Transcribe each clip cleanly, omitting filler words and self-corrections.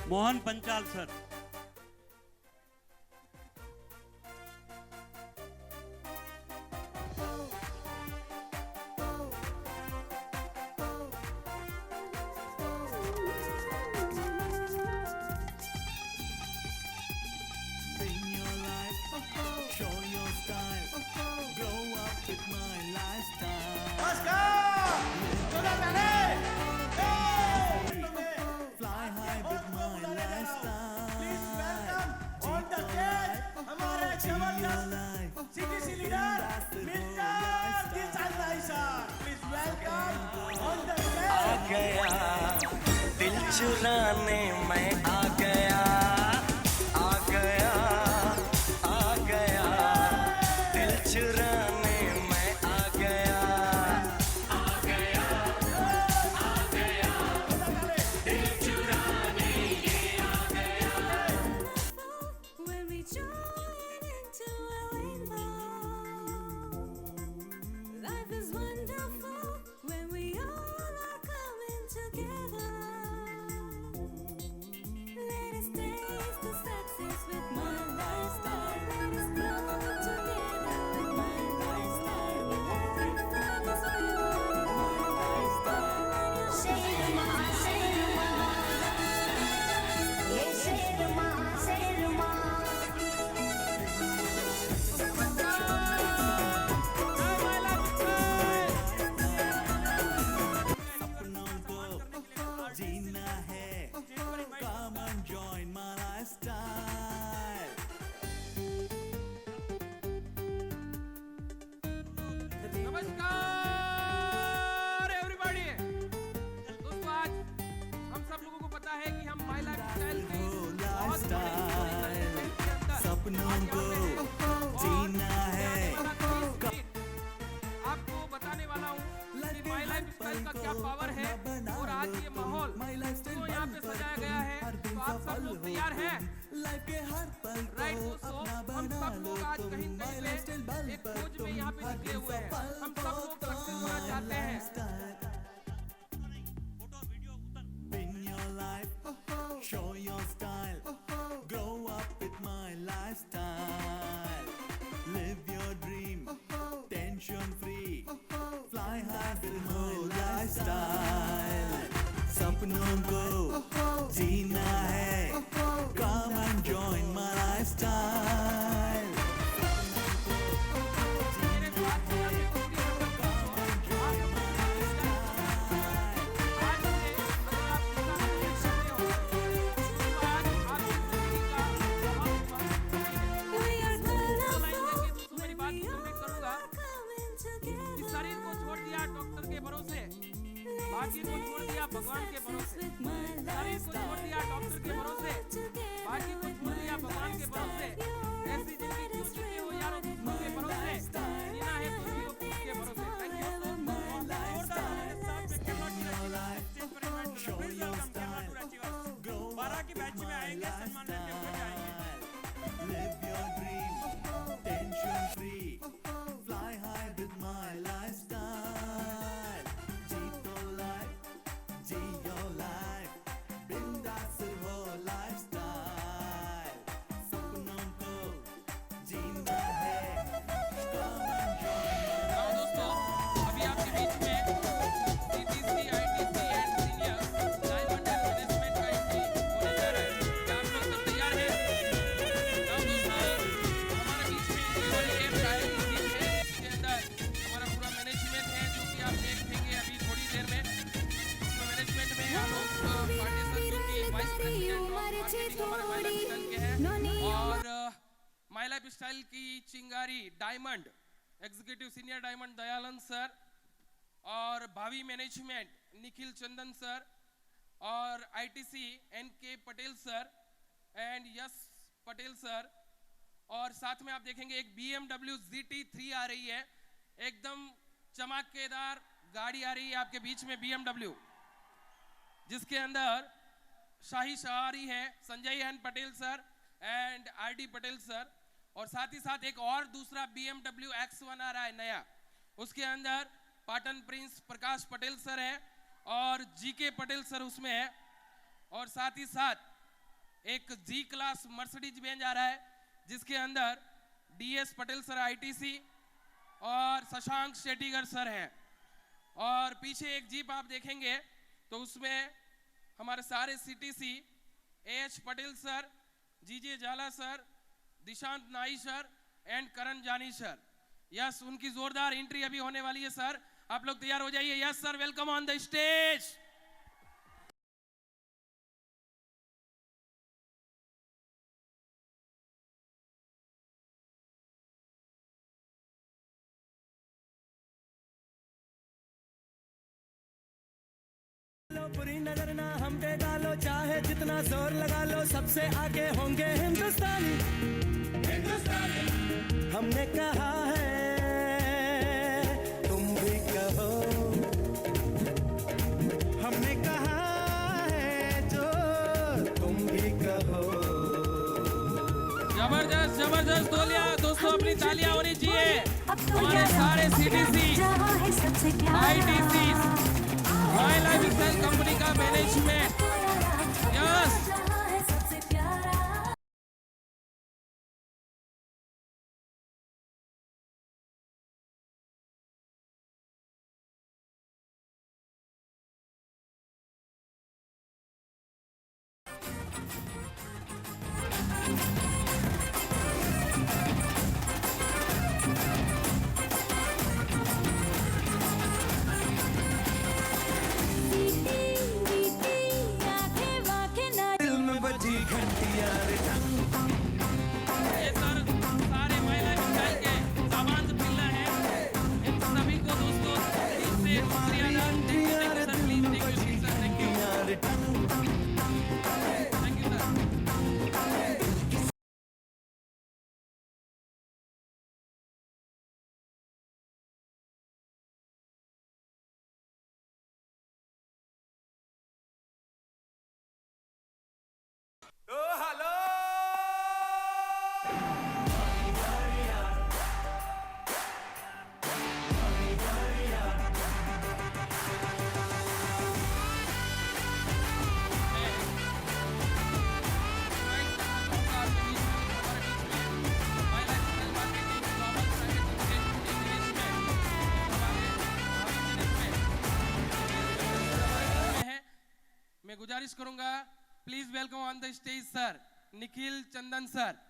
Mohan Panchal sir. दिल चुराने मैं आ गया, आ गया, आ गया, दिल चुराने मैं आ गया, आ गया, आ गया, दिल चुराने ये आ गया। When we join into a rainbow, life is wonderful when we all are coming together. Let us taste the success with my lifestyle. Let us grow together with my lifestyle. Everyone is filled with my lifestyle. Sherma, Sherma, ye Sherma, Sherma. सपनों को जीना है, come and join my lifestyle. नमस्कार everybody. दोस्तों आज हम सब लोगों को पता है कि हम माय लाइफस्टाइल के बहुत बड़े सपनों को जीना है। आपको बताने वाला हूँ कि माय लाइफस्टाइल का क्या पावर है और आज ये माहौल तो यहाँ पे सजाया गया है। तो आप सब लोग तैयार हैं? राइट दोस्तों, हम सब लोग आज कहीं कहीं पे एक खोज में यहाँ पे निकले हुए हैं। हम सब लोग सक्सेस होना चाहते हैं। Win your life, show your style, grow up with my lifestyle. Live your dream, tension free, fly high with my lifestyle. सपनों को जीना है, come and join my lifestyle. मेरे साथ में यहाँ पे कुछ भी मतलब आज से अगर आप कितना नहीं सकते हो तो आज आपकी जिंदगी का बहुत बड़ा We are लाइन gonna देके दोस्तों मेरी बात कंप्लीट करूंगा कि शरीर को छोड़ दिया डॉक्टर के भरोसे, बाकी को छोड़ दिया भगवान के भरोसे। शरीर को छोड़ दिया डॉक्टर के भरोसे, बाकी को छोड़ दिया भगवान के भरोसे। ऐसी जिंदगी क्यों जीते हो यारों दूसरों के भरोसे, जीना है तो जियो खुद के भरोसे। Thank you so Show your style, grow up with my lifestyle. Live your dream, tension free, fly high with my lifestyle. Jeeto life, जी your life, बिंदास हो lifestyle. सपनों को जीना है, come and join my हाँ दोस्तों, अभी आपके बीच में CTC, ITC and senior diamond and management का एंट्री होने जा रहा है। क्या आप लोग सब तैयार हैं? हाँ दोस्तों, हमारे बीच में ये वाली एक राइड है जिसके अंदर हमारा पूरा मैनेजमेंट है जो कि आप देखेंगे अभी थोड़ी देर में। उसमें मैनेजमेंट में हम लोग पांडे सर जो कि वाइस प्रेसिडेंट ऑफ मार्केटिंग हमारे माय लाइफस्टाइल के हैं और माय लाइफस्टाइल की चिंगारी diamond executive senior diamond Dayanand sir और भावी मैनेजमेंट निखिल चंदन सर और ITC NK Patel sir and yes Patel sir और साथ में आप देखेंगे एक BMW GT3 आ रही है, एकदम चमकदार गाड़ी आ रही है आपके बीच में BMW, जिसके अंदर शाही सवारी है Sanjay N Patel sir and RD Patel sir और साथ ही साथ एक और दूसरा BMW X1 आ रहा है नया, उसके अंदर पाटन प्रिंस प्रकाश पटेल सर है और GK पटेल सर उसमें है और साथ ही साथ एक जी क्लास मर्सिडीज बेंज आ रहा है जिसके अंदर DS पटेल सर ITC और शशांक शेट्टीगर सर हैं। और पीछे एक जीप आप देखेंगे तो उसमें हमारे सारे CTC AH Patel sir, GJ जाला सर, दिशांत नाई सर एंड करण जानी सर। यस, उनकी जोरदार एंट्री अभी होने वाली है सर, आप लोग तैयार हो जाइए। Yes sir, welcome on the stage. लो बुरी नजर ना हम पे डालो, चाहे जितना जोर लगा लो, सबसे आगे होंगे हिंदुस्तानी। हमने कहा है तुम भी कहो, हमने कहा है जो तुम भी कहो। जबरदस्त जबरदस्त तोलिया दोस्तों, अपनी तालियां होनी चाहिए। हमारे सारे CTC ITC my life style company का मैनेजमेंट। यस, दिल में बजी घंटियां रे ये सर सारे माय लाइफ स्टाइल के सामान से पिल्ला है। इन सभी को दोस्तों दिल से शुक्रिया अदा। Thank you sir, please thank you sir, thank you sir. Oh hello मैं गुजारिश करूंगा, please welcome on the stage sir Nikhil Chandan sir.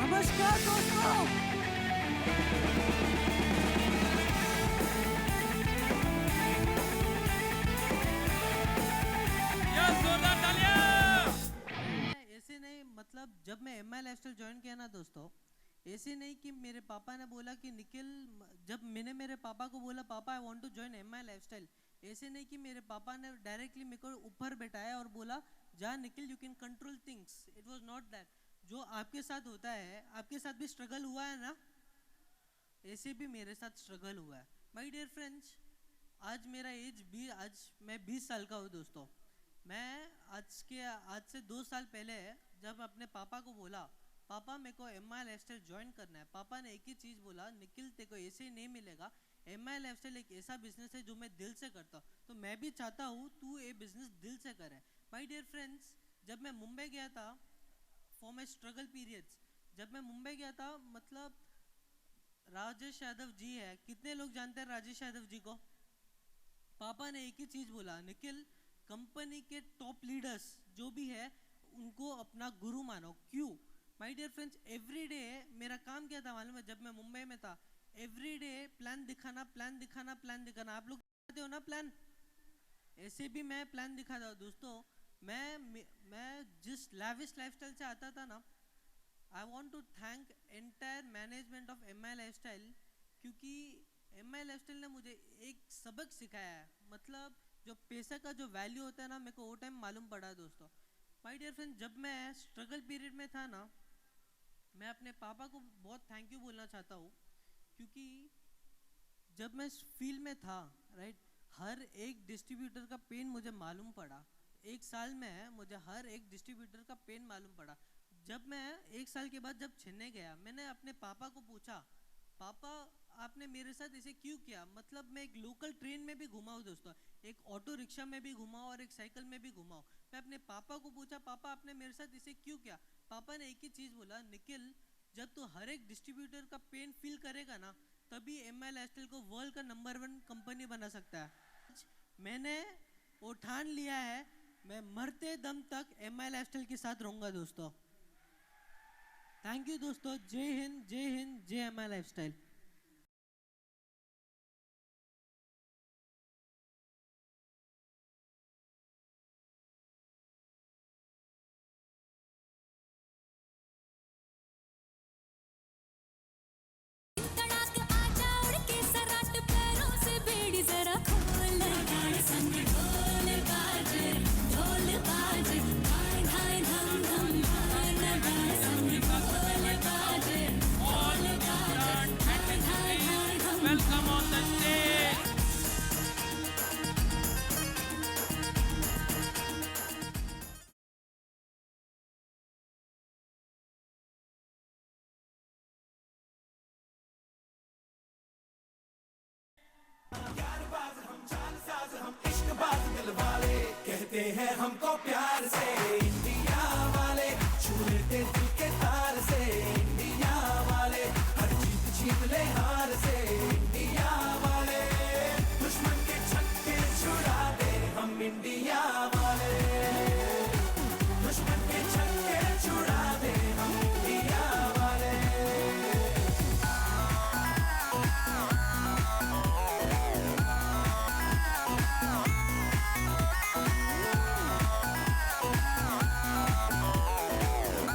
नमस्कार दोस्तों, यस, जोरदार तालियां। ऐसे नहीं, मतलब जब मैं MI लाइफस्टाइल ज्वाइन किया ना दोस्तों, ऐसे नहीं कि मेरे पापा ने बोला कि निखिल, जब मैंने मेरे पापा को बोला पापा I want to join MI lifestyle, ऐसे नहीं कि मेरे पापा ने डायरेक्टली मेरे को ऊपर बैठाया और बोला जा Nikhil you can control things. It was not that. जो आपके साथ होता है, आपके साथ भी स्ट्रगल हुआ है ना, ऐसे भी मेरे साथ स्ट्रगल हुआ है। माय डियर फ्रेंड्स, आज मेरा एज भी, आज मैं 20 साल का हूँ दोस्तों। मैं आज से 2 साल पहले जब अपने पापा को बोला पापा मेरे को MI लाइफस्टाइल ज्वाइन करना है, पापा ने एक ही चीज़ बोला निखिल तेरे को ऐसे ही नहीं मिलेगा, MI लाइफस्टाइल एक ऐसा बिजनेस है जो मैं दिल से करता हूँ, तो मैं भी चाहता हूँ तू ये बिजनेस दिल से करे। माय डियर फ्रेंड्स, जब मैं मुंबई गया था फॉर माई स्ट्रगल पीरियड्स, जब मैं मुंबई गया था, मतलब राजेश यादव जी है, कितने लोग जानते हैं राजेश यादव जी को? पापा ने एक ही चीज़ बोला निखिल कंपनी के टॉप लीडर्स जो भी है उनको अपना गुरु मानो। क्यों? My dear friends, every day मेरा काम क्या था मालूम है? जब मैं मुंबई में था एवरी डे प्लान दिखाना, प्लान दिखाना, प्लान दिखाना। आप लोग दिखाते हो ना प्लान, ऐसे भी मैं प्लान दिखाता हूँ दोस्तों। मैं जिस लैविश लाइफस्टाइल से आता था ना, I want to thank entire management of MI lifestyle, क्योंकि MI लाइफस्टाइल ने मुझे एक सबक सिखाया है। मतलब जो पैसा का जो वैल्यू होता है ना, मेरे को वो टाइम मालूम पड़ा दोस्तों। माय डियर फ्रेंड, जब मैं स्ट्रगल पीरियड में था ना, मैं अपने पापा को बहुत थैंक यू बोलना चाहता हूँ, क्योंकि जब मैं फील्ड में था, राइट, हर एक डिस्ट्रीब्यूटर का पेन मुझे मालूम पड़ा। एक साल में मुझे हर एक डिस्ट्रीब्यूटर का पेन मालूम पड़ा। जब मैं एक साल के बाद जब चेन्नई गया, मैंने अपने पापा को पूछा, पापा आपने मेरे साथ ऐसे क्यों किया? मतलब मैं एक लोकल ट्रेन में भी घुमा हूँ दोस्तों, एक ऑटो रिक्शा में भी घुमा हूँ और एक साइकिल में भी घुमा हूँ। मैं अपने पापा को पूछा, पापा आपने मेरे साथ ऐसे क्यों किया? पापा ने एक ही चीज़ बोला, निखिल जब तू हर एक डिस्ट्रीब्यूटर का पेन फील करेगा ना, तभी एम आई लाइफस्टाइल को वर्ल्ड का नंबर 1 कंपनी बना सकता है। मैंने वो ठान लिया है, मैं मरते दम तक एम आई लाइफस्टाइल के साथ रहूँगा दोस्तों। थैंक यू दोस्तों, जय हिंद, जय हिंद, जय एम आई लाइफस्टाइल। तड़ाक आजा उड़ के सराट पैरों से बेड़ी जरा खोल गाड़ संग ढोल बाजे धाय धाय धम धम गाना गाड़ संग ढोल बाजे धाय धाय धम। Welcome on the stage. कहते हैं हमको प्यार से इंडिया वाले, छू लेते दिल के तार से इंडिया वाले, हर जीत छीन ले हार से इंडिया वाले, दुश्मन के छक्के छुड़ा दे हम इंडिया वाले, दुश्मन के छक्के छुड़ा दे हम इंडिया वाले।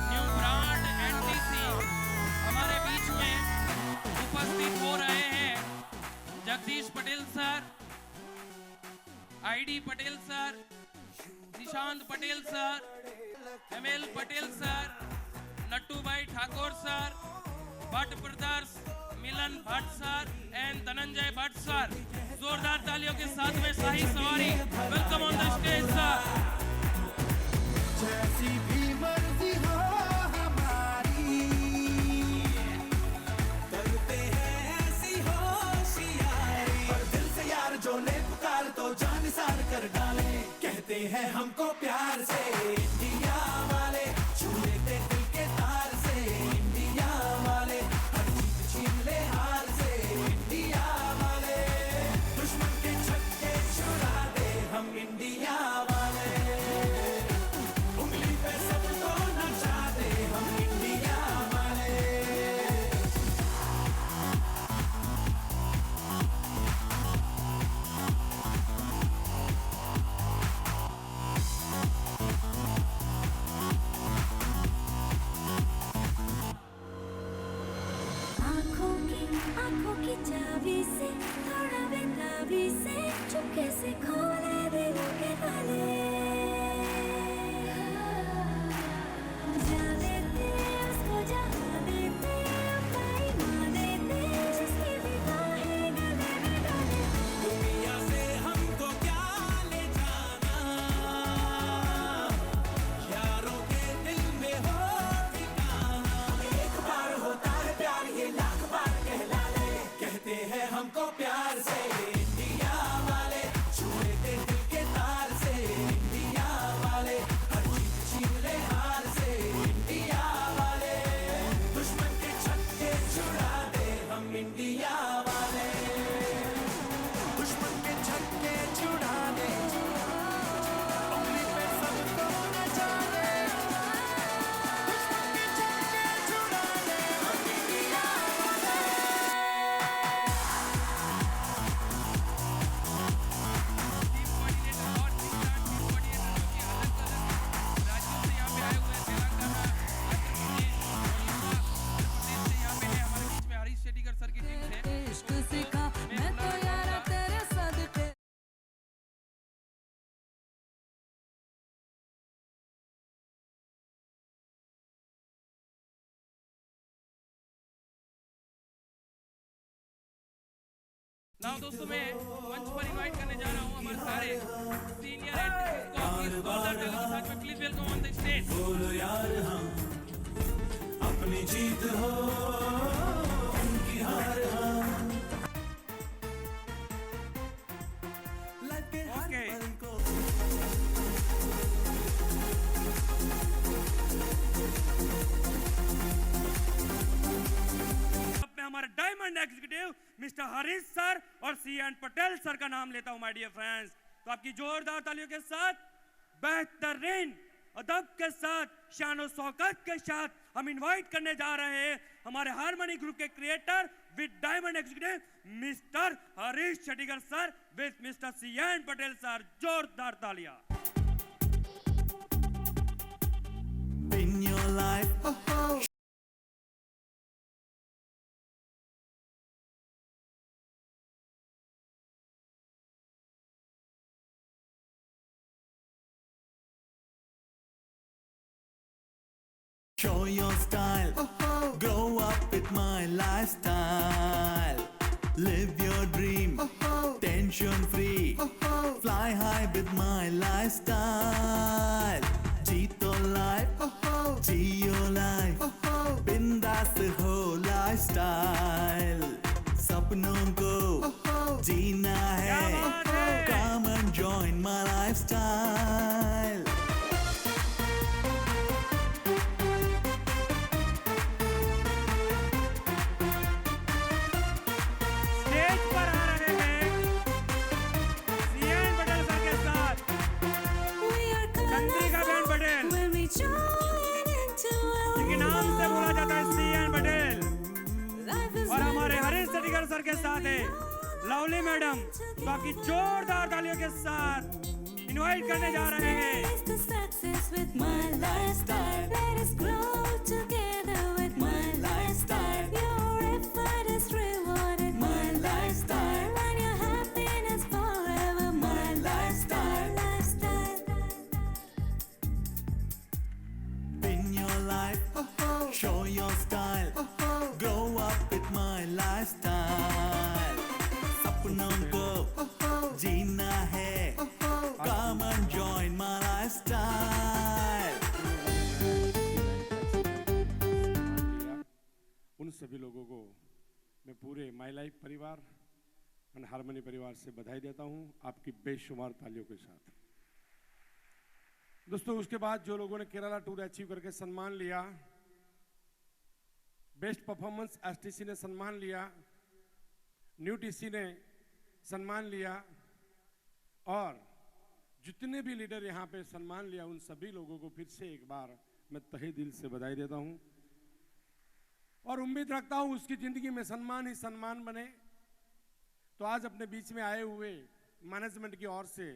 न्यू ब्रांड एनटीसी हमारे बीच में उपस्थित हो रहे हैं। Jagdish Patel sir, ID Patel sir, Nishant Patel sir, ML Patel sir, Nattu bhai Thakur sir, Bhatt brothers, Milan Bhatt sir and Dhananjay Bhatt sir. जोरदार तालियों के साथ में शाही सवारी, welcome on the stage sir. जैसी भी मर्जी हो हमारी, करते हैं ऐसी होशियारी, पर दिल से यार जो ले पुकार तो जान सार कर डाले, कहते हैं हमको प्यार से इंडिया वाले, छू लेते दिल के तार से इंडिया वाले, हर जीत छीन ले हार से इंडिया वाले, दुश्मन के छक्के छुड़ा दे हम इंडिया वाले, उंगली पे सबको नचा दे हम इंडिया वाले। आँखों की चाबी से थोड़ा बेताबी से चुपके से खोले दिलों के ताले, जा देते उसको जहाँ देते, अपनी माँ देते जिसकी भी बाहें गले में डाले। दुनिया से हमको क्या ले जाना, यारों के दिल में हो ठिकाना, एक बार होता है प्यार ये लाख बार कहला ले, कहते हैं हमको प्यार से इंडिया वाले, छू लेते लाओ दोस्तों, मैं मंच पर इनवाइट करने जा रहा हूँ हमारे सारे सीनियर आर्टिस्ट को अपनी जोरदार तालियों के साथ में please welcome on the stage. बोलो यार हम अपनी जीत हो उनकी हार हम लाइफ के हर Okay. पल को मैं हमारे diamond executive mister Harish sir और सी एन पटेल सर का नाम लेता हूं माय डियर फ्रेंड्स। तो आपकी जोरदार तालियों के साथ बेहतरीन अदब के साथ शान और शौकत के साथ हम इनवाइट करने जा रहे हैं हमारे हारमोनी ग्रुप के creator with diamond executive mister Harish Chatigar sir with mister C N Patel sir. जोरदार तालियां। in your life show your style grow up with my lifestyle live your dream tension free fly high with my lifestyle जीतो life जियो life बिंदास हो lifestyle सपनों को जीना है come and join my lifestyle stage पर आ रहे हैं सी एन पटेल सर के साथ We are चंद्रिका बहन colorful Patel, when we join into a जिनके नाम से बोला जाता है C N Patel, life is और हमारे हरीश चटीगर सर के साथ है लवली मैडम। तो आपकी जोरदार तालियों के साथ इनवाइट करने जा रहे हैं Taste the success with my lifestyle. Let us grow together with my lifestyle. Your effort is rewarded, my lifestyle. And your happiness forever, my lifestyle. in your life show your style grow up with my lifestyle सपनों को जीना है come and join my lifestyle उन सभी लोगों को मैं पूरे my life परिवार और हारमोनी परिवार से बधाई देता हूं आपकी बेशुमार तालियों के साथ। दोस्तों, उसके बाद जो लोगों ने केरला टूर अचीव करके सम्मान लिया, बेस्ट परफॉर्मेंस एसटीसी ने सम्मान लिया, न्यू टीसी ने सम्मान लिया और जितने भी लीडर यहाँ पे सम्मान लिया उन सभी लोगों को फिर से एक बार मैं तहे दिल से बधाई देता हूं और उम्मीद रखता हूं उसकी जिंदगी में सम्मान ही सम्मान बने। तो आज अपने बीच में आए हुए मैनेजमेंट की ओर से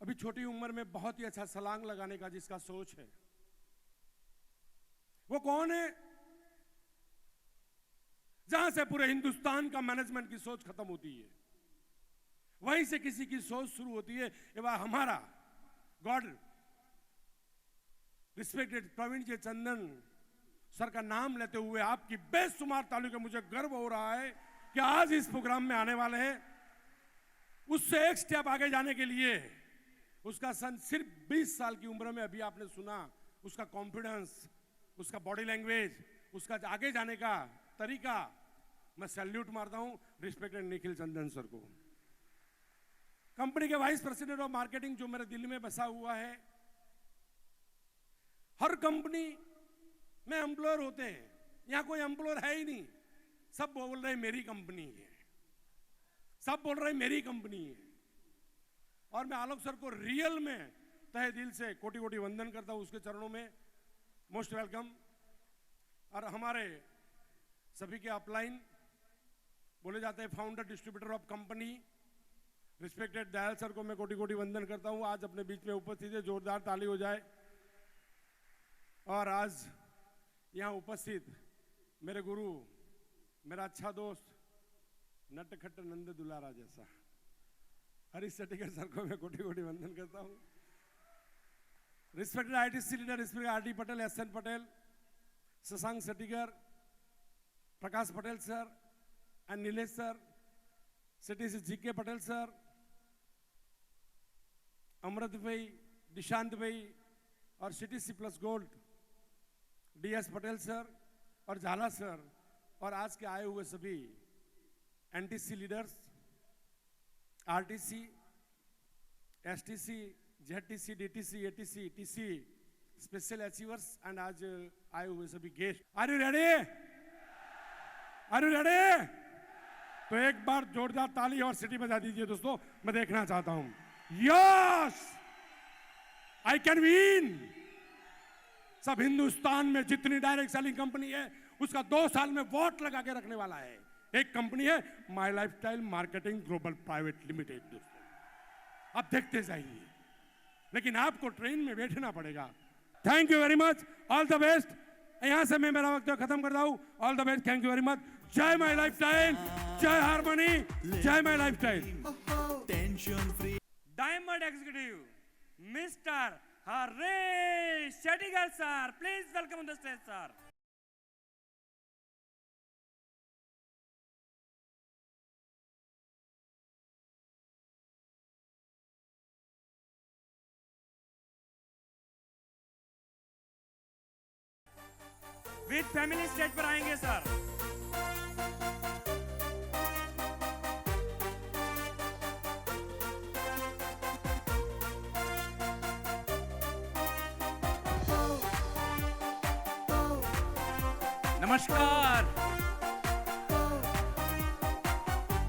अभी छोटी उम्र में बहुत ही अच्छा छलांग लगाने का जिसका सोच है, वो कौन है? जहां से पूरे हिंदुस्तान का मैनेजमेंट की सोच खत्म होती है, वहीं से किसी की सोच शुरू होती है। ये वह हमारा गॉड रिस्पेक्टेड प्रवीण जी चंदन सर का नाम लेते हुए आपकी बेशुमार तालियों का मुझे गर्व हो रहा है कि आज इस प्रोग्राम में आने वाले हैं। उससे एक स्टेप आगे जाने के लिए उसका सन सिर्फ 20 साल की उम्र में, अभी आपने सुना उसका कॉन्फिडेंस, उसका बॉडी लैंग्वेज, उसका आगे जाने का तरीका, मैं सैल्यूट मारता हूं रिस्पेक्टेड निखिल चंदन सर को। कंपनी के वाइस प्रेसिडेंट ऑफ मार्केटिंग जो मेरे दिल में बसा हुआ है। हर कंपनी में एम्प्लॉयर होते हैं, यहां कोई एम्प्लॉयर है ही नहीं, सब बोल रहे मेरी कंपनी है, सब बोल रहे मेरी कंपनी है। और मैं आलोक सर को रियल में तहे दिल से कोटि कोटि वंदन करता हूं उसके चरणों में। Most welcome. और हमारे सभी के अपलाइन बोले जाते हैं founder distributor of company respected Dayal sir को मैं कोटि कोटि वंदन करता हूं, आज अपने बीच में उपस्थित है, जोरदार ताली हो जाए। और आज यहां उपस्थित मेरे गुरु, मेरा अच्छा दोस्त, नटखट नंद दुलारा जैसा हरीश चटीगर सर को मैं कोटि कोटि वंदन करता हूं। Respected ITC leader respected RD Patel, SN Patel, Shashank Chatigar, Prakash Patel sir and Nilesh sir city से जीके पटेल सर, अमृत भाई, निशांत भाई और city C plus gold DS Patel sir और झाला सर और आज के आए हुए सभी NTC leaders, RTC, STC, ZTC, DTC, ATC, TC, special achievers and आज आए हुए सभी guest. Are you ready? Are you ready? तो एक बार जोरदार ताली और सिटी बजा दीजिए दोस्तों, मैं देखना चाहता हूं। Yes, I can win. सब हिंदुस्तान में जितनी डायरेक्ट सेलिंग कंपनी है उसका 2 साल में वोट लगा के रखने वाला है। एक कंपनी है my lifestyle marketing global private limited. दोस्तों आप देखते जाइए, लेकिन आपको ट्रेन में बैठना पड़ेगा। Thank you very much, all the best. यहां से मैं मेरा वक्त खत्म करता हूं। All the best, thank you very much. जय माई लाइफस्टाइल, जय हारमोनी, जय my lifestyle. Tension free diamond executive mister Harish Shettigar sir, please welcome on the stage sir. With family stage पर आएंगे सर। नमस्कार,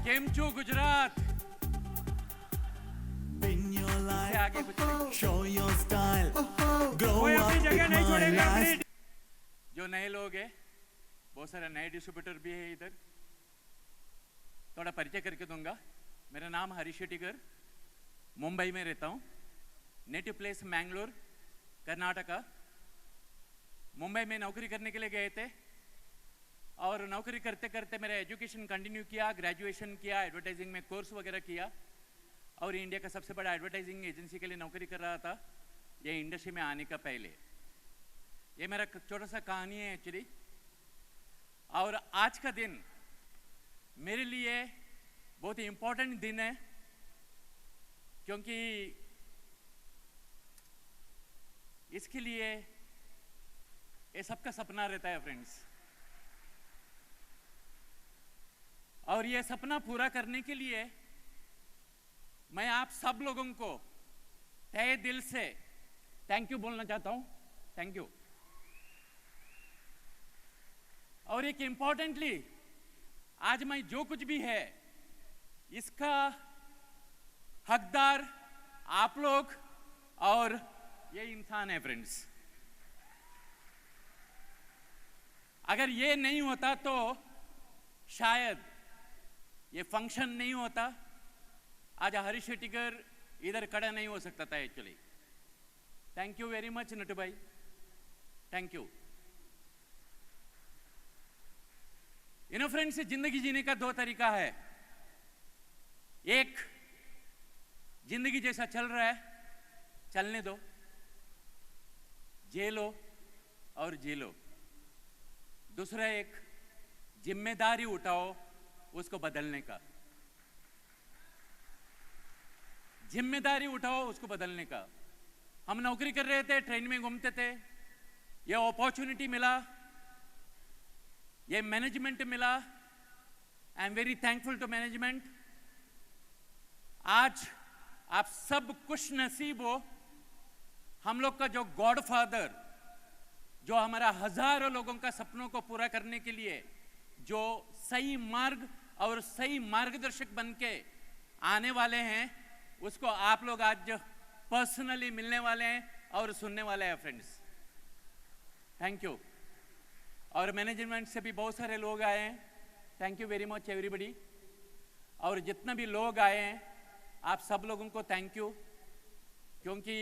केम छो गुजरात in your से life, आगे कुछ नहीं। show your style, grow कोई up अपनी जगह with नहीं my छोड़ेगा life. अपनी। जो नए लोग हैं, बहुत सारे नए डिस्ट्रीब्यूटर भी है इधर, थोड़ा परिचय करके दूंगा। मेरा नाम हरीश शेट्टीगर, मुंबई में रहता हूँ। Native place Mangalore, Karnataka. मुंबई में नौकरी करने के लिए गए थे और नौकरी करते करते मेरा एजुकेशन कंटिन्यू किया, ग्रेजुएशन किया, एडवर्टाइजिंग में कोर्स वगैरह किया और इंडिया का सबसे बड़ा एडवर्टाइजिंग एजेंसी के लिए नौकरी कर रहा था ये इंडस्ट्री में आने का पहले। ये मेरा छोटा सा कहानी है एक्चुअली। और आज का दिन मेरे लिए बहुत ही इंपॉर्टेंट दिन है, क्योंकि इसके लिए ये सबका सपना रहता है फ्रेंड्स, और ये सपना पूरा करने के लिए मैं आप सब लोगों को तहे दिल से थैंक यू बोलना चाहता हूं। Thank you. और एक इंपॉर्टेंटली, आज मैं जो कुछ भी है इसका हकदार आप लोग और ये इंसान है फ्रेंड्स। अगर ये नहीं होता तो शायद ये फंक्शन नहीं होता, आज हरीश शेट्टीगर इधर खड़ा नहीं हो सकता था actually. Thank you very much Natu भाई, थैंक यू। फ्रेंड्स, जिंदगी जीने का 2 तरीका है। एक, जिंदगी जैसा चल रहा है चलने दो, जी लो और जी लो। दूसरा एक, जिम्मेदारी उठाओ उसको बदलने का। जिम्मेदारी उठाओ उसको बदलने का। हम नौकरी कर रहे थे, ट्रेन में घूमते थे, ये अपॉर्चुनिटी मिला, ये मैनेजमेंट मिला। I am very thankful to management. आज आप सब खुश नसीब हो। हम लोग का जो गॉडफादर, जो हमारा हजारों लोगों का सपनों को पूरा करने के लिए जो सही मार्ग और सही मार्गदर्शक बन के आने वाले हैं, उसको आप लोग आज पर्सनली मिलने वाले हैं और सुनने वाले हैं फ्रेंड्स। Thank you. और मैनेजमेंट से भी बहुत सारे लोग आए हैं, thank you very much everybody. और जितना भी लोग आए हैं आप सब लोगों को थैंक यू, क्योंकि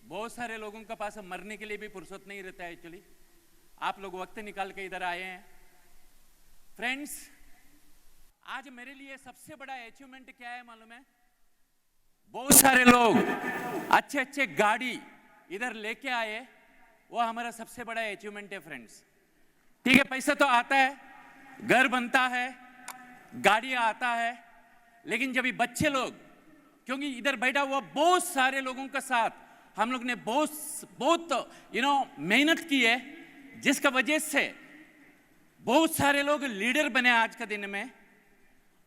बहुत सारे लोगों के पास मरने के लिए भी फुर्सत नहीं रहता है एक्चुअली। आप लोग वक्त निकाल के इधर आए हैं फ्रेंड्स। आज मेरे लिए सबसे बड़ा अचीवमेंट क्या है मालूम है? बहुत सारे लोग अच्छे अच्छे गाड़ी इधर लेके आए, वो हमारा सबसे बड़ा अचीवमेंट है फ्रेंड्स। ठीक है, पैसा तो आता है, घर बनता है, गाड़ी आता है, लेकिन जब ये बच्चे लोग, क्योंकि इधर बैठा हुआ बहुत सारे लोगों के साथ हम लोग ने बहुत मेहनत की है, जिसका वजह से बहुत सारे लोग लीडर बने आज के दिन में,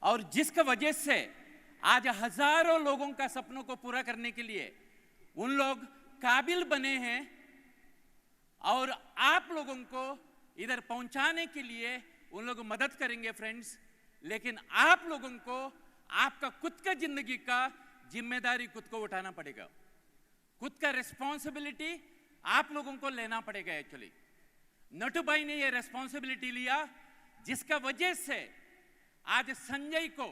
और जिसका वजह से आज हजारों लोगों का सपनों को पूरा करने के लिए उन लोग काबिल बने हैं, और आप लोगों को इधर पहुंचाने के लिए उन लोग मदद करेंगे फ्रेंड्स। लेकिन आप लोगों को आपका खुद का जिंदगी का जिम्मेदारी खुद को उठाना पड़ेगा, खुद का रिस्पॉन्सिबिलिटी आप लोगों को लेना पड़ेगा। एक्चुअली नटू भाई ने ये रिस्पॉन्सिबिलिटी लिया, जिसका वजह से आज संजय को,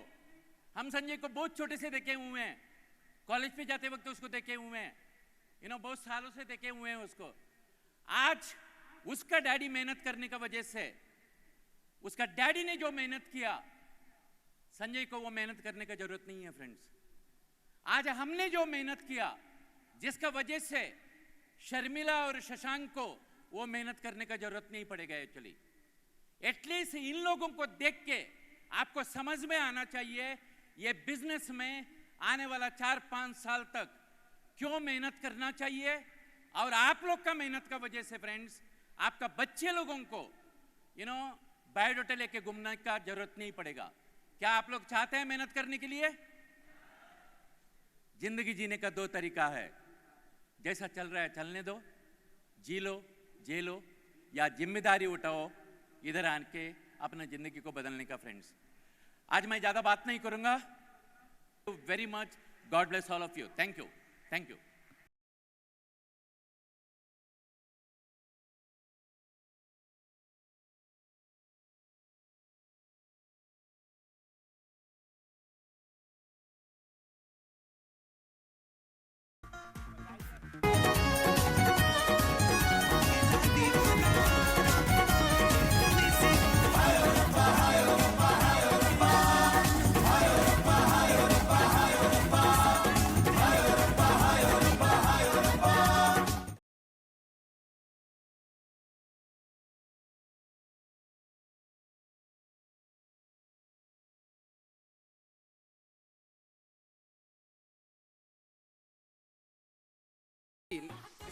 हम संजय को बहुत छोटे से देखे हुए हैं, कॉलेज पे जाते वक्त उसको देखे हुए हैं, बहुत सालों से देखे हुए हैं उसको। आज उसका डैडी मेहनत करने का वजह से, उसका डैडी ने जो मेहनत किया, संजय को वो मेहनत करने का जरूरत नहीं है फ्रेंड्स। आज हमने जो मेहनत किया, जिसका वजह से शर्मिला और शशांक को वो मेहनत करने का जरूरत नहीं पड़ेगा। एक्चुअली एटलीस्ट इन लोगों को देख के आपको समझ में आना चाहिए ये बिजनेस में आने वाला 4-5 साल तक क्यों मेहनत करना चाहिए। और आप लोग का मेहनत का वजह से फ्रेंड्स, आपका बच्चे लोगों को बायोडाटा लेके घूमने का जरूरत नहीं पड़ेगा। क्या आप लोग चाहते हैं मेहनत करने के लिए? जिंदगी जीने का 2 तरीका है, जैसा चल रहा है चलने दो, जी लो, या जिम्मेदारी उठाओ इधर आके अपना जिंदगी को बदलने का। फ्रेंड्स आज मैं ज्यादा बात नहीं करूंगा। Very much, God bless all of you, thank you.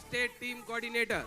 State team coordinator.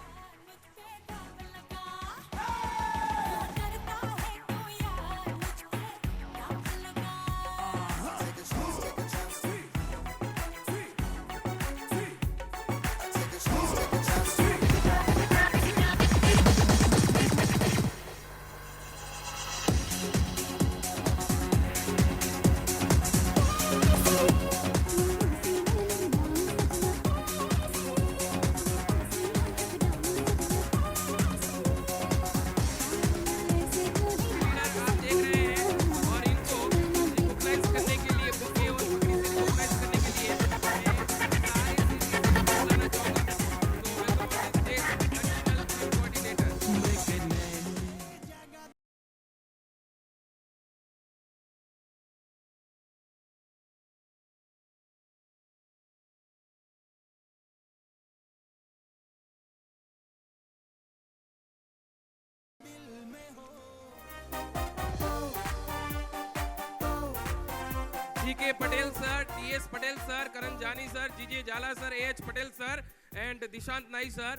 G.K. Patel sir, T.S. Patel sir, Karan Jani sir, G.J. Jala sir, A.H. Patel sir and Dishant Nai sir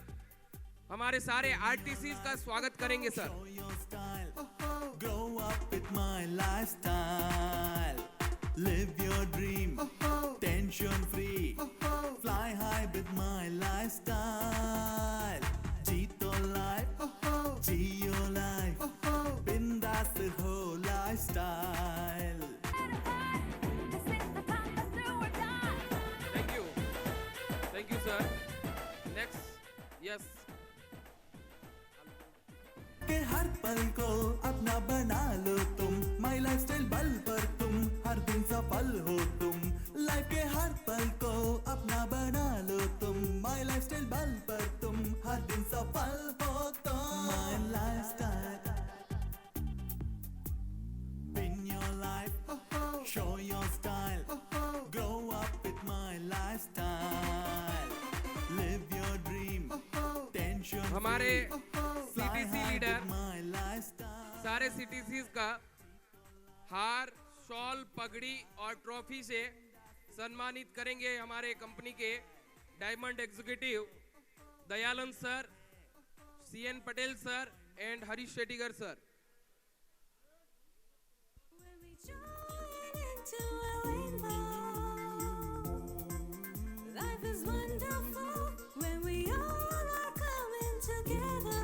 हमारे सारे RTCs का स्वागत करेंगे sir. Grow up with my lifestyle, live your dream, tension free, fly high with my lifestyle, जीतो life, जियो life, बिंदास हो lifestyle। Thank you sir. Next, yes. के हर पल को अपना बना लो तुम, माई लाइफस्टाइल बल पर तुम हर दिन सफल हो तुम। लाइफ के हर पल को अपना बना लो तुम, माई लाइफस्टाइल बल पर तुम हर दिन सफल हो तुम। माई lifestyle, win your life, show your style, grow up with my lifestyle, live your dream, tension हमारे CTC लीडर my lifestyle। सारे CTCs का हार शॉल, पगड़ी और ट्रॉफी से सम्मानित करेंगे हमारे कंपनी के diamond executive Dayanand sir, CN Patel sir and Harish Shettigar sir. When we join into a rainbow, life is wonderful when we all are coming together.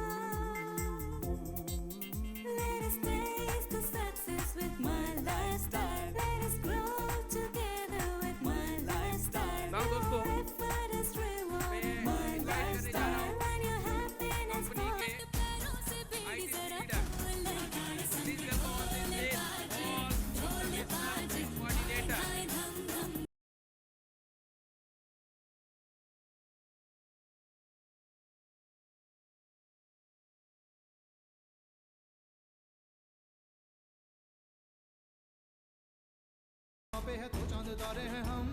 Let us taste the success with my lifestyle. Let us grow together with my lifestyle. नाम दोस्तों, Your effort is rewarded. मैं My invite करने जा रहा हूँ lifestyle and your happiness company के grows. पैरों से IT बेड़ी जरा लीडर। खोल ले, Please welcome on the stage all business coordinator। पे है तो चांद तारे हैं हम,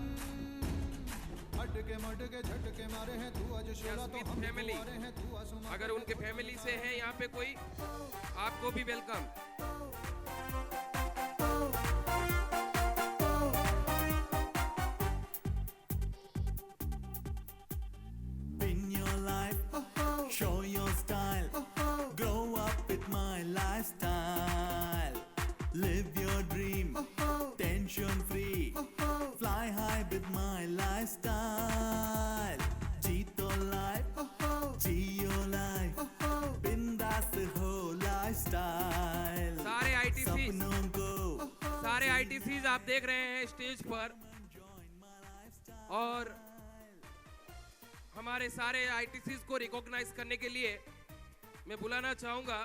अटके मटके झटके मारे हैं, तू आज शोला तो Yes, with हम family। दुआरे हैं, तू आसमां अगर उनके फैमिली से है यहाँ पे कोई, आपको भी welcome. Pin your life, show your style, grow up with my lifestyle. Live your dream, tension free, fly high with my lifestyle. Jeeto life, Jio life, बिंदास हो lifestyle. सारे ITCs सपनों को सारे ITCs आप देख रहे हैं स्टेज पर, और हमारे सारे ITCs को रिकॉग्नाइज करने के लिए मैं बुलाना चाहूंगा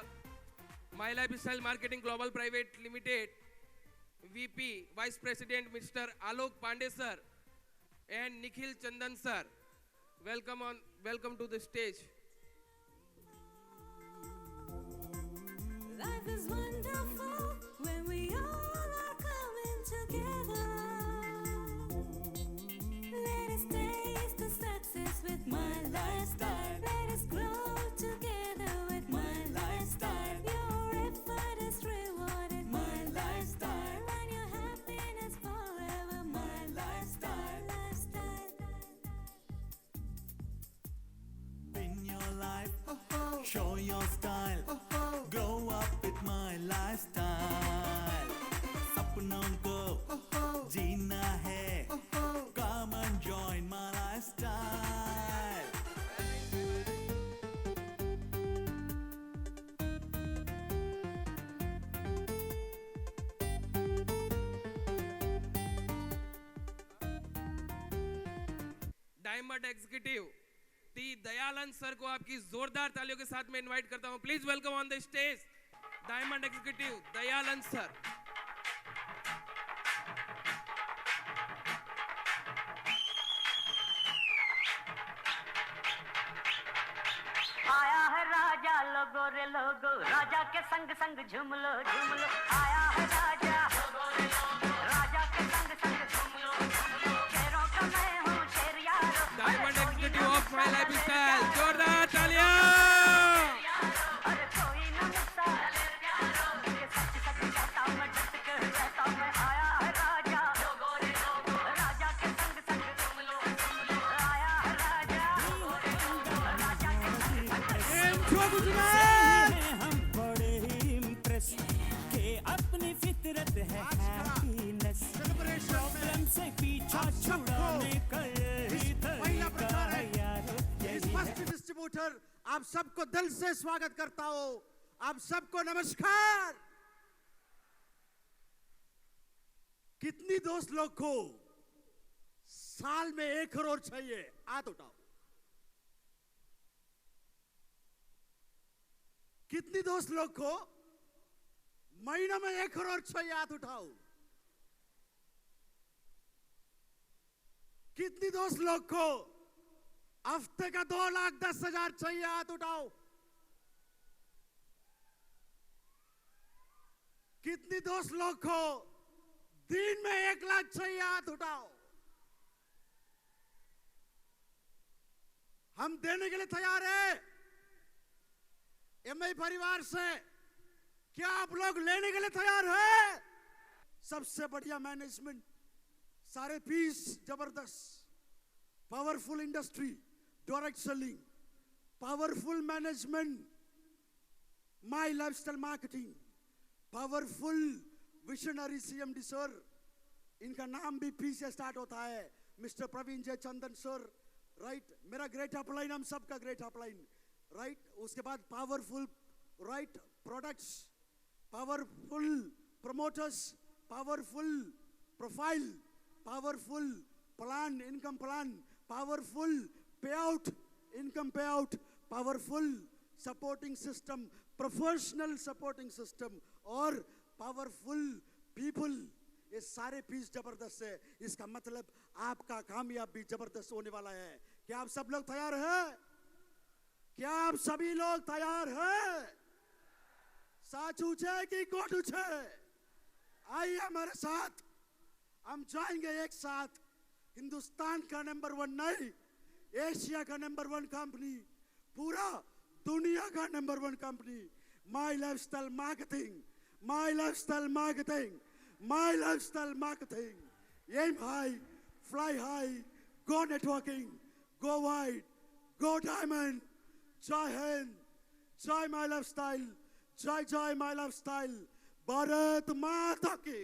my life style marketing global private limited VP vice president mister Alok Pandey sir and Nikhil Chandan sir. Welcome to the stage. Life is wonderful when we all are coming together. Let us taste the success with my lifestyle. Let us grow together with my lifestyle. Your effort is rewarded, my lifestyle, and your happiness forever, my lifestyle. Pin your life, show your style, grow up with my lifestyle. सपनों को जीना है, come and join my lifestyle. Diamond executive T Dayanand sir को आपकी जोरदार तालियों के साथ में इनवाइट करता हूं। Please welcome on the stage diamond executive Dayanand sir. आया है राजा लोगो रे लोगो, राजा के संग संग झूम लो झूम लो। आया है राजा राजा के संग संग झूम लो झूम लो। शेरों का मैं हूँ शेर यारो, diamond executive of my life style, जोरदार तालियां। अरे कोई न मुझसा ये सच सच कहता मैं, डट के रहता मैं। आया है राजा राजा के संग संग झूम लो झूम लो। आया है राजा राजा के संग संग हम बड़े ही इम्प्रेस के अपनी फितरत है हैप्पीनेस, प्रॉब्लम से पीछा छुड़ाने का यही तरीका है यारो, यही डिस्ट्रीब्यूटर आप सबको दिल से स्वागत करता हूं। आप सबको नमस्कार। कितनी दोस्त लोग को साल में 1 करोड़ चाहिए? हाथ उठाओ। कितनी दोस्त लोग को महीना में 1 करोड़ चाहिए? हाथ उठाओ। कितनी दोस्त लोग को हफ्ते का 2,10,000 चाहिए? हाथ उठाओ। कितनी दोस्त लोग को दिन में 1 लाख चाहिए? हाथ उठाओ। हम देने के लिए तैयार हैं। एमआई परिवार से क्या आप लोग लेने के लिए तैयार हैं? सबसे बढ़िया मैनेजमेंट, सारे पीस जबरदस्त, powerful industry, direct selling, powerful management, my lifestyle marketing, powerful visionary CMD sir, इनका नाम भी पी से स्टार्ट होता है, मिस्टर प्रवीण जय चंदन सर, राइट। मेरा ग्रेट अपलाइन, हम सबका ग्रेट अपलाइन, राइट। उसके बाद powerful right products, powerful promoters, powerful profile, powerful plan, income plan, powerful पे आउट, इनकम पे out, powerful supporting system, professional supporting system और पावरफुल पीपल। ये सारे पीस जबरदस्त है। इसका मतलब आपका कामयाब भी जबरदस्त होने वाला है। क्या आप सब लोग तैयार हैं? क्या आप सभी लोग तैयार हैं? साच ऊंचे कि कोट ऊंचे? आइए हमारे साथ, हम जाएंगे एक साथ। हिंदुस्तान का नंबर 1 नहीं, एशिया का नंबर 1 कंपनी, पूरा दुनिया का number 1 company, my lifestyle marketing, my lifestyle marketing, my lifestyle marketing. Aim high, fly high, go networking, go wide, go diamond. जय हिंद, जय माई लाइफस्टाइल, जय जय माई लाइफस्टाइल, भारत माता की।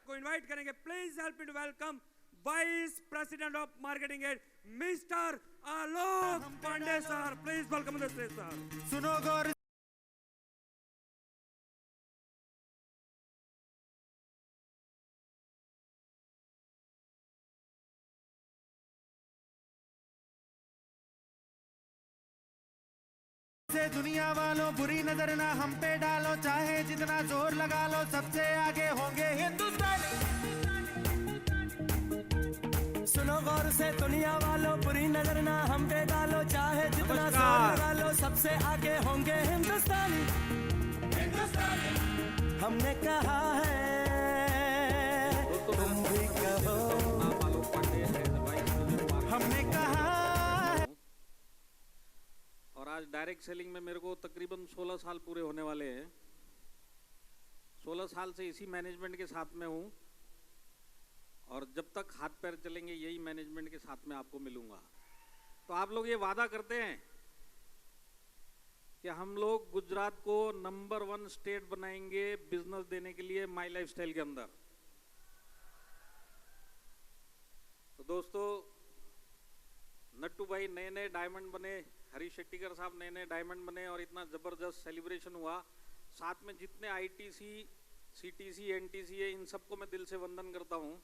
को इनवाइट करेंगे, please help me to welcome vice president of marketing head mister Alok Pandey sir. Please welcome the stage sir. सुनो गौर से, दुनिया वालों बुरी नजर ना हम पे डालो, चाहे जितना जोर लगा लो, सबसे आगे होंगे हिंदुस्तानी। सुनो गौर से, दुनिया वालों बुरी नजर ना हम पे डालो, चाहे जितना जोर लगा लो, सबसे आगे होंगे हिंदुस्तानी। हमने कहा है तुम भी कहो, हमने कहा। और आज डायरेक्ट सेलिंग में मेरे को तकरीबन 16 साल पूरे होने वाले हैं। 16 साल से इसी मैनेजमेंट के साथ में हूँ और जब तक हाथ पैर चलेंगे यही मैनेजमेंट के साथ में आपको मिलूंगा। तो आप लोग ये वादा करते हैं कि हम लोग गुजरात को नंबर 1 स्टेट बनाएंगे बिजनेस देने के लिए माई लाइफस्टाइल के अंदर। तो दोस्तों, नट्टू भाई नए नए डायमंड बने, हरीश शेट्टीकर साहब नए नए डायमंड बने और इतना ज़बरदस्त सेलिब्रेशन हुआ। साथ में जितने आईटीसी, सीटीसी, एनटीसी है, इन सबको मैं दिल से वंदन करता हूँ।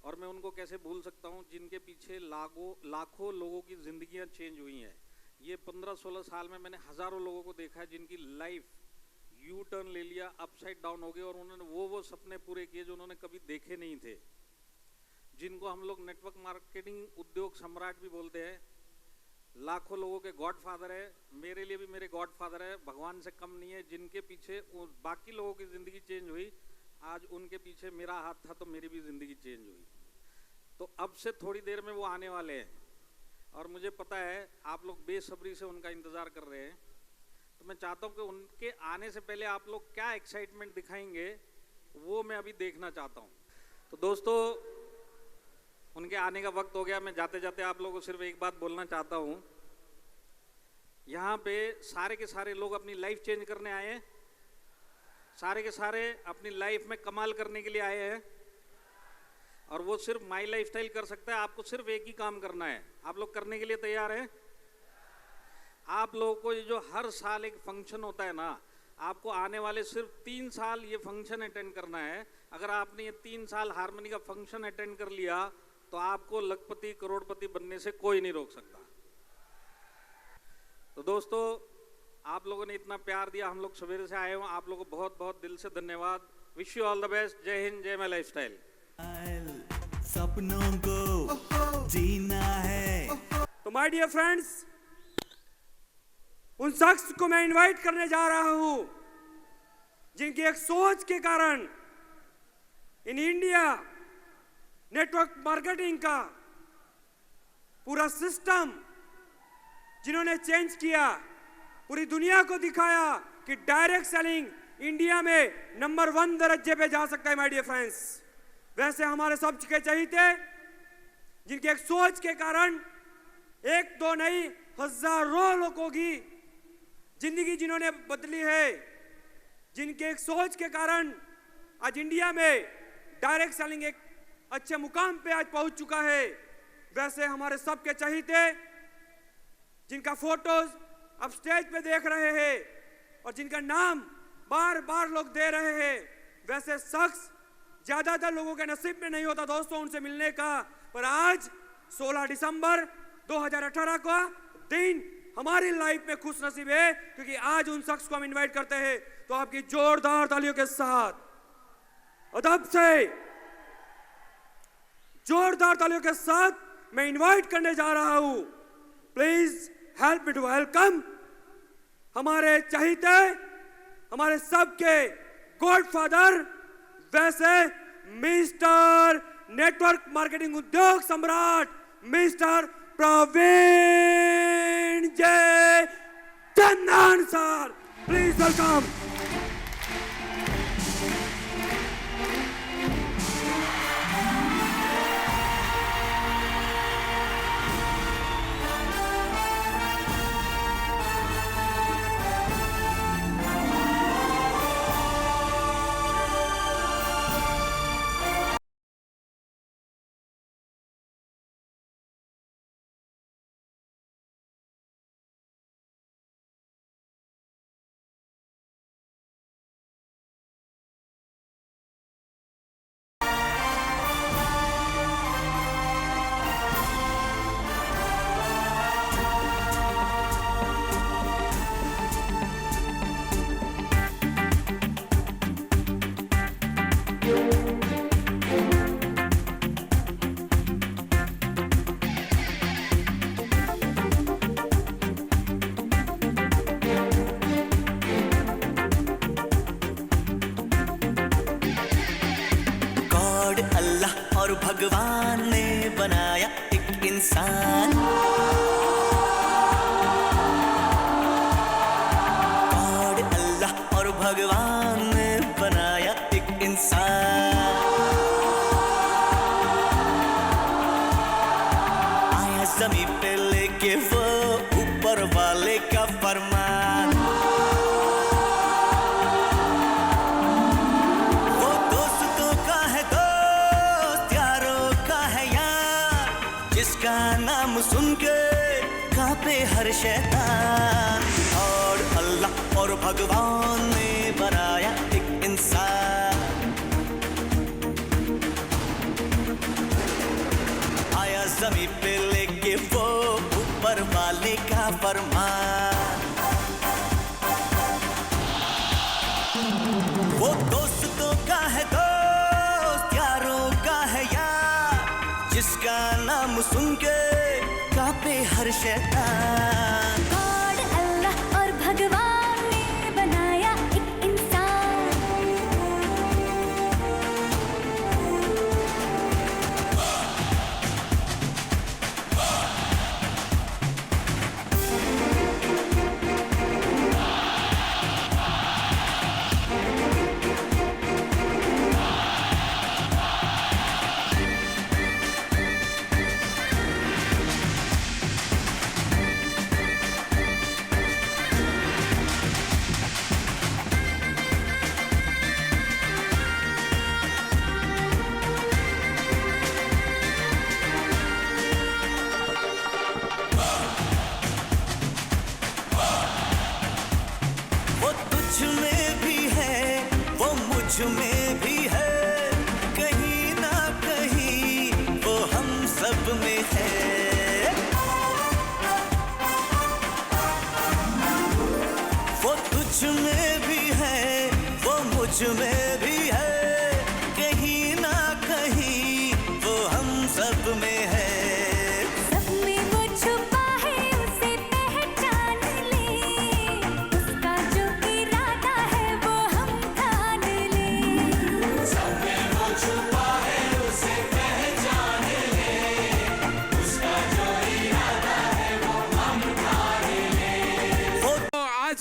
और मैं उनको कैसे भूल सकता हूँ जिनके पीछे लाखों लोगों की ज़िंदगियाँ चेंज हुई हैं। ये 15-16 साल में मैंने हज़ारों लोगों को देखा है जिनकी लाइफ यू टर्न ले लिया, अपसाइड डाउन हो गए और उन्होंने वो सपने पूरे किए जो उन्होंने कभी देखे नहीं थे, जिनको हम लोग नेटवर्क मार्केटिंग उद्योग सम्राट भी बोलते हैं। लाखों लोगों के गॉड फादर है, मेरे लिए भी मेरे गॉड फादर है, भगवान से कम नहीं है। जिनके पीछे बाकी लोगों की ज़िंदगी चेंज हुई, आज उनके पीछे मेरा हाथ था तो मेरी भी ज़िंदगी चेंज हुई। तो अब से थोड़ी देर में वो आने वाले हैं और मुझे पता है आप लोग बेसब्री से उनका इंतज़ार कर रहे हैं। तो मैं चाहता हूँ कि उनके आने से पहले आप लोग क्या एक्साइटमेंट दिखाएंगे वो मैं अभी देखना चाहता हूँ। तो दोस्तों, उनके आने का वक्त हो गया। मैं जाते जाते आप लोगों को सिर्फ एक बात बोलना चाहता हूँ। यहाँ पे सारे के सारे लोग अपनी लाइफ चेंज करने आए हैं, सारे के सारे अपनी लाइफ में कमाल करने के लिए आए हैं और वो सिर्फ माई लाइफस्टाइल कर सकता है। आपको सिर्फ एक ही काम करना है। आप लोग करने के लिए तैयार हैं? आप लोगों को ये जो हर साल एक फंक्शन होता है ना, आपको आने वाले सिर्फ 3 साल ये फंक्शन अटेंड करना है। अगर आपने ये 3 साल हारमोनी का फंक्शन अटेंड कर लिया तो आपको लखपति करोड़पति बनने से कोई नहीं रोक सकता। तो दोस्तों, आप लोगों ने इतना प्यार दिया, हम लोग सवेरे से आए हो, आप लोगों को बहुत बहुत दिल से धन्यवाद। Wish you all the best. जय हिंद, जय माई लाइफस्टाइल। सपनों को जीना है। तो माय डियर फ्रेंड्स, उन शख्स को मैं इनवाइट करने जा रहा हूं जिनकी एक सोच के कारण इन इंडिया नेटवर्क मार्केटिंग का पूरा सिस्टम जिन्होंने चेंज किया, पूरी दुनिया को दिखाया कि डायरेक्ट सेलिंग इंडिया में नंबर 1 दर्जे पे जा सकता है माय डियर फ्रेंड्स। वैसे हमारे सब के चाहिए जिनके एक सोच के कारण एक दो नहीं हजारों लोगों की जिंदगी जिन्होंने बदली है, जिनके एक सोच के कारण आज इंडिया में डायरेक्ट सेलिंग एक अच्छे मुकाम पे आज पहुंच चुका है। वैसे हमारे सबके चाहिए जिनका फोटोज अब स्टेज पे देख रहे हैं और जिनका नाम बार बार लोग दे रहे हैं, वैसे शख्स ज्यादातर लोगों के नसीब में नहीं होता दोस्तों उनसे मिलने का, पर आज 16 दिसंबर 2018 का दिन हमारी लाइफ में खुश नसीब है क्योंकि आज उन शख्स को हम इनवाइट करते हैं। तो आपकी जोरदार तालियों के साथ अदब से जोरदार तालियों के साथ मैं इनवाइट करने जा रहा हूं, please help me to welcome हमारे चाहिए हमारे सबके गॉडफादर, वैसे मिस्टर नेटवर्क मार्केटिंग उद्योग सम्राट मिस्टर प्रवीण जय चंदन सर, प्लीज वेलकम। और भगवान ने बनाया एक इंसान, गॉड अल्लाह और भगवान ने बनाया एक इंसान, आया ज़मीन पे लेके वो ऊपर वाले का फरमान, वो दोस्तों का है दोस्त, यारों का है यार, जिसका नाम सुन के कांपे हर शैतान, और अल्लाह और भगवान ने बनाया एक इंसान, आया ज़मीन पे लेके वो ऊपर वाले का फरमान, वो दोस्तों का है दोस्त, यारों का है यार, जिसका नाम सुन के कांपे हर शैतान, गॉड अल्लाह और भगवान ने बनाया एक इंसान, वो तुझ में भी है, वो मुझ में भी है, कहीं ना कहीं वो हम सब में है, वो तुझ में भी है, वो मुझ में भी है, कहीं ना कहीं वो हम सब में है, सब में वो छुपा है उसे पहचान ले, उसका जो इरादा है वो हम ठान ले, सब में वो छुपा है उसे पहचान ले, उसका जो इरादा है वो हम ठान ले। तो आज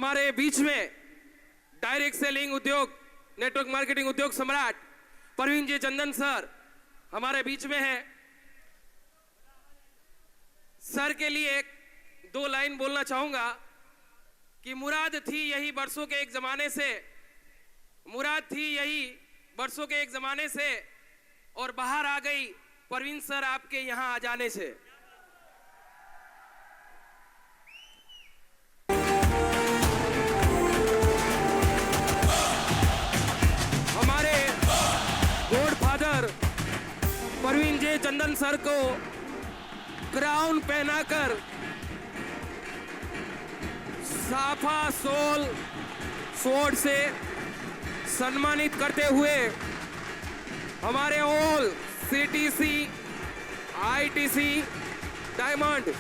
हमारे बीच में डायरेक्ट सेलिंग उद्योग, नेटवर्क मार्केटिंग उद्योग सम्राट परवीन जी चंदन सर हमारे बीच में है। सर के लिए 2 लाइन बोलना चाहूंगा कि मुराद थी यही बरसों के एक जमाने से, मुराद थी यही बरसों के एक जमाने से, और बाहर आ गई परवीन सर आपके यहां आ जाने से। हमारे गॉड फादर परवीन जे चंदन सर को क्राउन पहनाकर साफा स्वॉर्ड से सम्मानित करते हुए हमारे ऑल CTC ITC डायमंड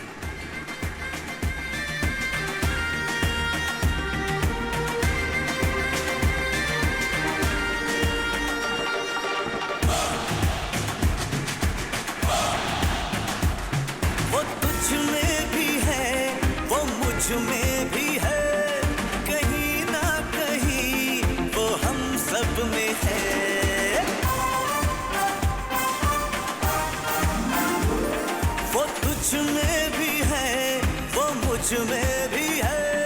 वो तुझ में भी है, वो मुझ में भी है, कहीं ना कहीं वो हम सब में है। वो तुझ में भी है, वो मुझ में भी है,